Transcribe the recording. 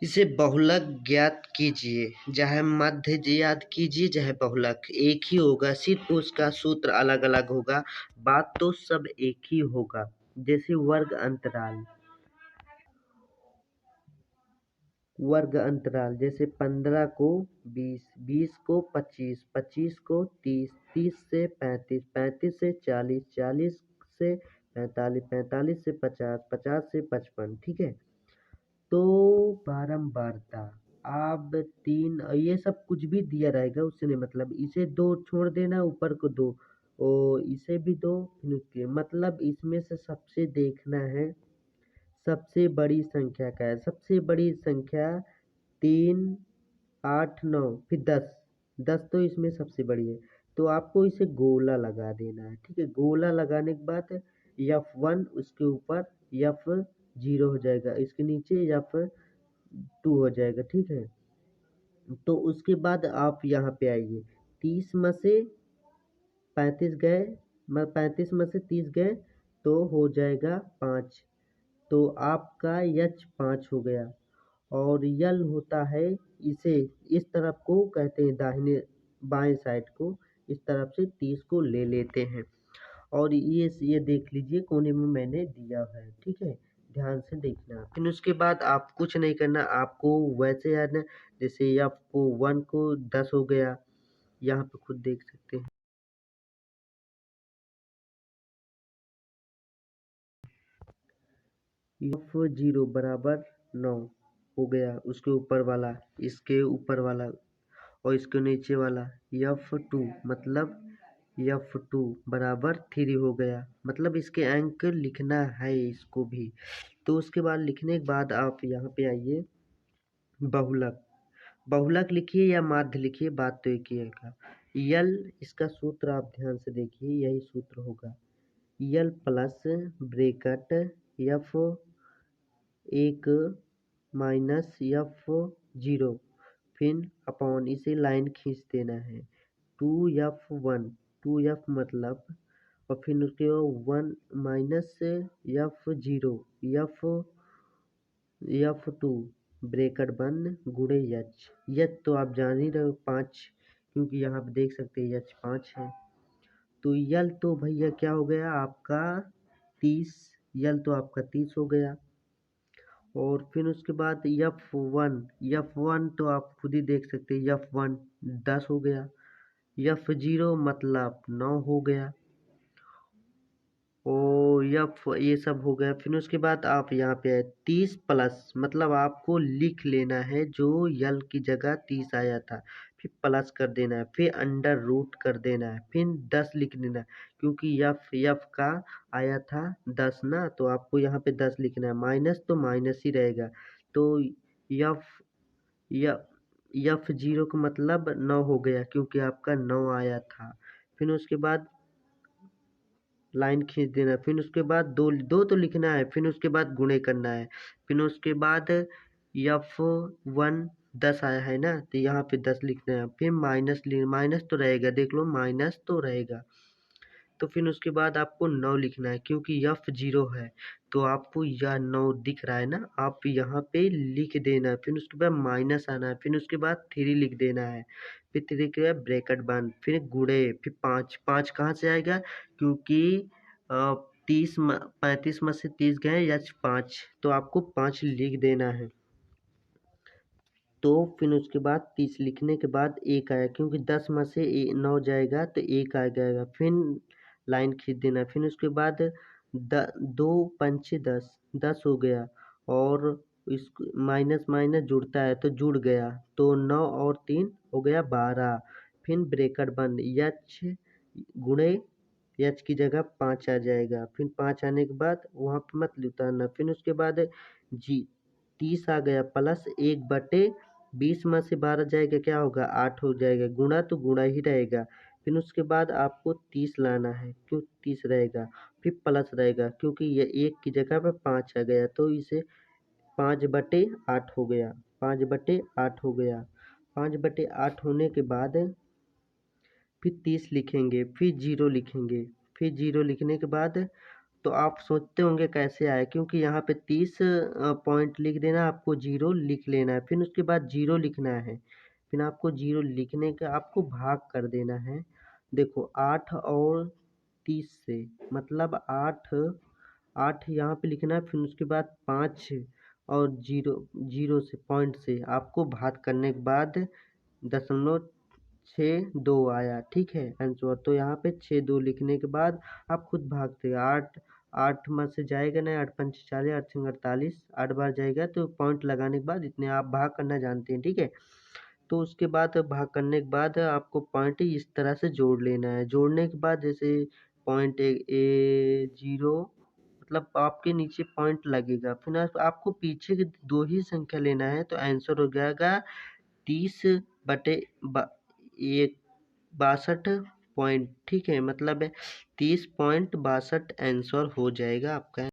इसे बहुलक ज्ञात कीजिए, चाहे मध्य याद कीजिए चाहे बहुलक एक ही होगा, सिर्फ उसका सूत्र अलग अलग होगा, बात तो सब एक ही होगा। जैसे वर्ग अंतराल जैसे 15 को 20, 20 को 25, 25 को 30, 30 से 35, 35 से 40, 40 से 45, 45 से 50, 50 से 55। ठीक है, तो बारंबारता अब 3 ये सब कुछ भी दिया रहेगा उससे नहीं मतलब, इसे 2 छोड़ देना, ऊपर को 2 और इसे भी 2, फिर मतलब इसमें से सबसे देखना है सबसे बड़ी संख्या क्या है। सबसे बड़ी संख्या 3, 8, 9 फिर 10, 10 तो इसमें सबसे बड़ी है, तो आपको इसे गोला लगा देना है। ठीक है, गोला लगाने के बाद F1 उसके ऊपर F0 हो जाएगा, इसके नीचे F2 हो जाएगा। ठीक है, तो उसके बाद आप यहाँ पे आइए, 30 में से 35 गए, 35 में से 30 गए तो हो जाएगा 5, तो आपका यच 5 हो गया। और यल होता है, इसे इस तरफ को कहते हैं दाहिने बाएं साइड को, इस तरफ से 30 को ले लेते हैं। और ये देख लीजिए कोने में मैंने दिया है। ठीक है, ध्यान से देखना। फिर उसके बाद आप कुछ नहीं करना, आपको वैसे याद है जैसे आपको 1 को 10 हो गया, यहाँ पे खुद देख सकते हैं। F0 बराबर 9 हो गया, उसके ऊपर वाला, इसके ऊपर वाला और इसके नीचे वाला F2 मतलब F2 बराबर 3 हो गया, मतलब इसके अंक लिखना है इसको भी। तो उसके बाद लिखने के बाद आप यहाँ पे आइए, बहुलक, बहुलक लिखिए या माध्य लिखिए, बात तो एक ही है। यल, इसका सूत्र आप ध्यान से देखिए, यही सूत्र होगा, यल plus bracket F1 minus F0 फिर अपॉन, इसे लाइन खींच देना है, 2F1, 2F मतलब, और फिर उसके 1 माइनस F0 F2 ब्रैकेट बंद गुणे यच, यच तो आप जान ही रहे हो 5, क्योंकि यहाँ पे देख सकते हैं यच 5 है। तो यल तो भैया क्या हो गया आपका 30, यल तो आपका 30 हो गया। और फिर उसके बाद F1 तो आप खुद ही देख सकते हैं, F1 10 हो गया, F0 मतलब 9 हो गया, और ये सब हो गया। फिर उसके बाद आप यहाँ पे आए 30 प्लस, मतलब आपको लिख लेना है जो यल की जगह 30 आया था, फिर प्लस कर देना है, फिर अंडर रूट कर देना है, फिर 10 लिख देना है, क्योंकि यफ का आया था 10 ना, तो आपको यहाँ पे 10 लिखना है, माइनस तो माइनस ही रहेगा। तो यफ F0 का मतलब 9 हो गया, क्योंकि आपका 9 आया था। फिर उसके बाद लाइन खींच देना, फिर उसके बाद दो दो तो लिखना है, फिर उसके बाद गुणे करना है, फिर उसके बाद F1 10 आया है ना, तो यहाँ पे 10 लिखना है, फिर माइनस तो रहेगा, देख लो माइनस तो रहेगा। तो फिर उसके बाद आपको 9 लिखना है, क्योंकि F0 है, तो आपको यह 9 दिख रहा है ना, आप यहाँ पे लिख देना है, फिर उसके बाद माइनस आना है, फिर उसके बाद 3 लिख देना है, फिर 3 के बाद ब्रैकेट बंद, फिर गुणे, फिर 5, 5 कहाँ से आएगा, क्योंकि 35 में से 30 गए या 5, तो आपको 5 लिख देना है। तो फिर उसके बाद 30 लिखने के बाद 1 आया, क्योंकि 10 में से 9 जाएगा तो 1 आ जाएगा, फिर लाइन खींच देना, फिर उसके बाद 2 पंचे 10, 10 हो गया, और इस माइनस माइनस जुड़ता है तो जुड़ गया, तो 9 और 3 हो गया 12, फिर ब्रैकेट बंद, यच गुणे यच की जगह 5 आ जाएगा, फिर 5 आने के बाद वहाँ पे मत उतारना, फिर उसके बाद जी 30 आ गया, प्लस 1/20 में से 12 जाएगा, क्या होगा 8 हो जाएगा, गुणा तो गुणा ही रहेगा, फिर उसके बाद आपको 30 लाना है, क्यों 30 रहेगा, फिर प्लस रहेगा, क्योंकि ये 1 की जगह पर 5 आ गया, तो इसे 5/8 हो गया, 5/8 हो गया, 5/8 होने के बाद फिर 30 लिखेंगे, फिर 0 लिखेंगे, फिर 0 लिखने के बाद तो आप सोचते होंगे कैसे आए, क्योंकि यहाँ पे 30 पॉइंट लिख देना, आपको 0 लिख लेना है, फिर उसके बाद 0 लिखना है, फिर आपको 0 लिखने का आपको भाग कर देना है। देखो 8 और 30 से, मतलब 8 यहाँ पे लिखना है, फिर उसके बाद 5 और 0 से पॉइंट से आपको भाग करने के बाद 0.62 आया, ठीक है आंसर। तो यहाँ पे 62 लिखने के बाद आप खुद भागते, 8 में से जाएगा नहीं, 8 पंच 40, 8 सिंग 48, 8 बार जाएगा, तो पॉइंट लगाने के बाद इतने आप भाग करना जानते हैं, ठीक है। तो उसके बाद भाग करने के बाद आपको पॉइंट इस तरह से जोड़ लेना है। जोड़ने के बाद जैसे पॉइंट ए 0, मतलब आपके नीचे पॉइंट लगेगा, फिर आपको पीछे की 2 ही संख्या लेना है, तो आंसर हो जाएगा 30/62 पॉइंट, ठीक है, मतलब 30.62 आंसर हो जाएगा आपका।